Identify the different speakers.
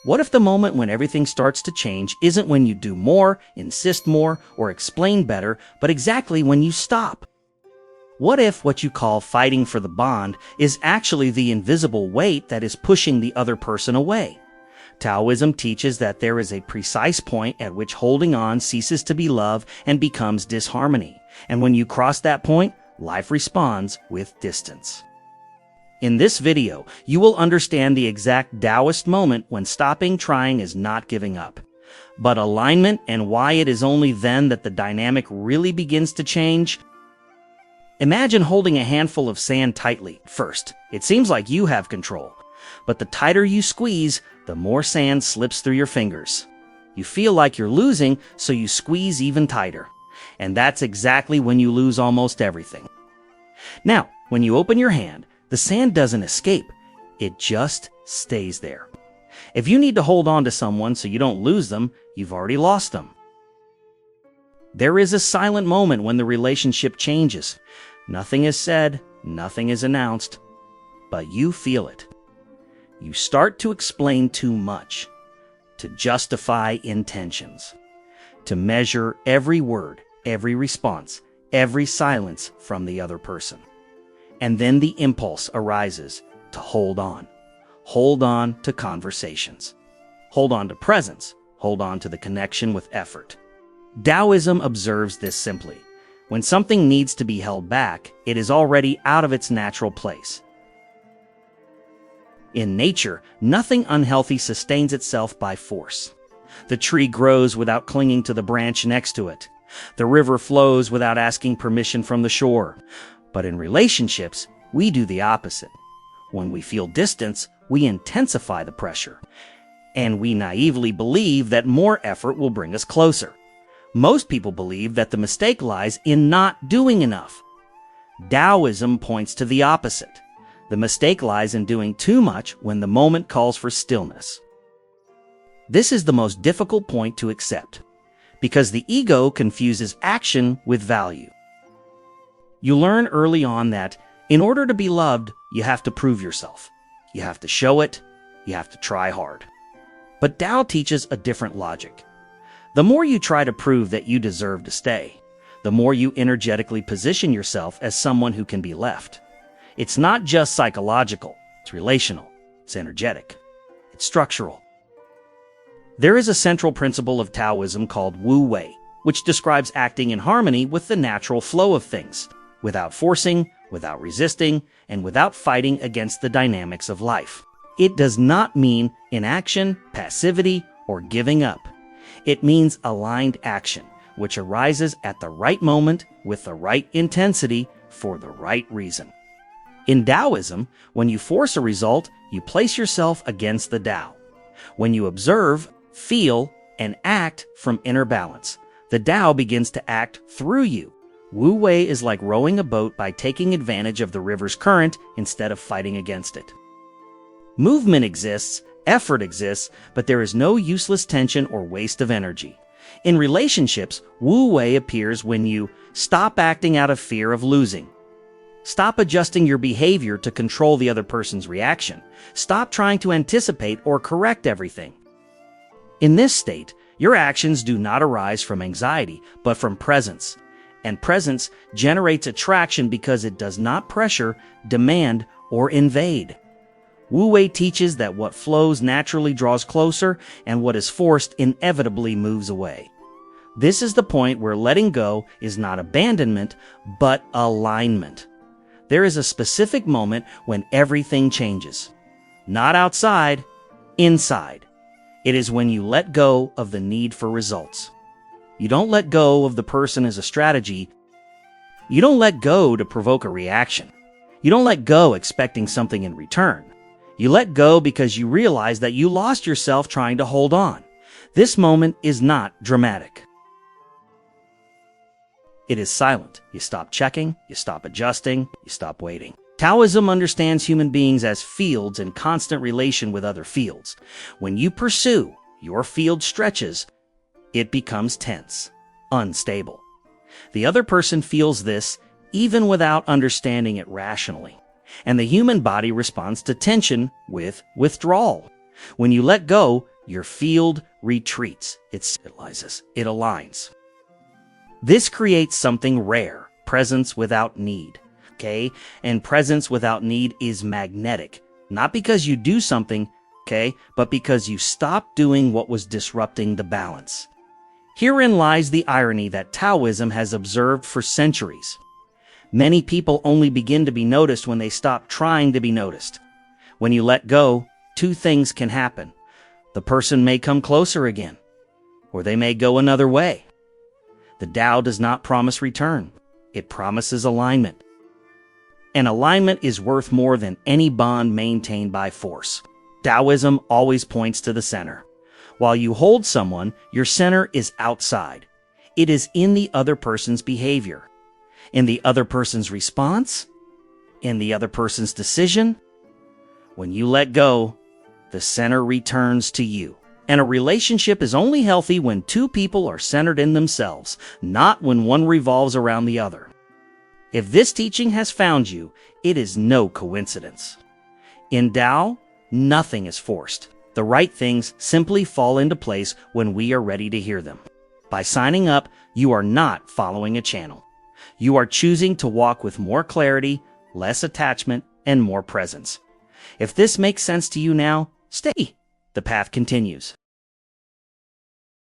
Speaker 1: What if the moment when everything starts to change isn't when you do more, insist more, or explain better, but exactly when you stop? What if what you call fighting for the bond is actually the invisible weight that is pushing the other person away? Taoism teaches that there is a precise point at which holding on ceases to be love and becomes disharmony. And when you cross that point, life responds with distance. In this video, you will understand the exact Taoist moment when stopping trying is not giving up, but alignment and why it is only then that the dynamic really begins to change. Imagine holding a handful of sand tightly. First, it seems like you have control, but the tighter you squeeze, the more sand slips through your fingers. You feel like you're losing, so you squeeze even tighter. And that's exactly when you lose almost everything. Now, when you open your hand, the sand doesn't escape. It just stays there. If you need to hold on to someone so you don't lose them, you've already lost them. There is a silent moment when the relationship changes. Nothing is said, nothing is announced, but you feel it. You start to explain too much, to justify intentions, to measure every word, every response, every silence from the other person. And then the impulse arises to hold on. Hold on to conversations. Hold on to presence. Hold on to the connection with effort. Taoism observes this simply. When something needs to be held back, it is already out of its natural place. In nature, nothing unhealthy sustains itself by force. The tree grows without clinging to the branch next to it. The river flows without asking permission from the shore. But in relationships, we do the opposite. When we feel distance, we intensify the pressure. And we naively believe that more effort will bring us closer. Most people believe that the mistake lies in not doing enough. Taoism points to the opposite. The mistake lies in doing too much when the moment calls for stillness. This is the most difficult point to accept, because the ego confuses action with value. You learn early on that in order to be loved, you have to prove yourself. You have to show it. You have to try hard. But Tao teaches a different logic. The more you try to prove that you deserve to stay, the more you energetically position yourself as someone who can be left. It's not just psychological, it's relational, it's energetic, it's structural. There is a central principle of Taoism called Wu Wei, which describes acting in harmony with the natural flow of things, without forcing, without resisting, and without fighting against the dynamics of life. It does not mean inaction, passivity, or giving up. It means aligned action, which arises at the right moment with the right intensity for the right reason. In Taoism, when you force a result, you place yourself against the Tao. When you observe, feel, and act from inner balance, the Tao begins to act through you. Wu Wei is like rowing a boat by taking advantage of the river's current instead of fighting against it. Movement exists, effort exists, but there is no useless tension or waste of energy. In relationships, Wu Wei appears when you stop acting out of fear of losing. Stop adjusting your behavior to control the other person's reaction. Stop trying to anticipate or correct everything. In this state, your actions do not arise from anxiety, but from presence. And presence generates attraction because it does not pressure, demand, or invade. Wu Wei teaches that what flows naturally draws closer, and what is forced inevitably moves away. This is the point where letting go is not abandonment, but alignment. There is a specific moment when everything changes. Not outside, inside. It is when you let go of the need for results. You don't let go of the person as a strategy. You don't let go to provoke a reaction. You don't let go expecting something in return. You let go because you realize that you lost yourself trying to hold on. This moment is not dramatic. It is silent. You stop checking, you stop adjusting, you stop waiting. Taoism understands human beings as fields in constant relation with other fields. When you pursue, your field stretches, it becomes tense, unstable. The other person feels this even without understanding it rationally. And the human body responds to tension with withdrawal. When you let go, your field retreats. It stabilizes. It aligns. This creates something rare, presence without need. Okay? And presence without need is magnetic. Not because you do something, okay, but because you stop doing what was disrupting the balance. Herein lies the irony that Taoism has observed for centuries. Many people only begin to be noticed when they stop trying to be noticed. When you let go, two things can happen. The person may come closer again, or they may go another way. The Tao does not promise return. It promises alignment. And alignment is worth more than any bond maintained by force. Taoism always points to the center. While you hold someone, your center is outside. It is in the other person's behavior, in the other person's response, in the other person's decision. When you let go, the center returns to you. And a relationship is only healthy when two people are centered in themselves, not when one revolves around the other. If this teaching has found you, it is no coincidence. In Tao, nothing is forced. The right things simply fall into place when we are ready to hear them. By signing up, you are not following a channel. You are choosing to walk with more clarity, less attachment, and more presence. If this makes sense to you now, stay. The path continues.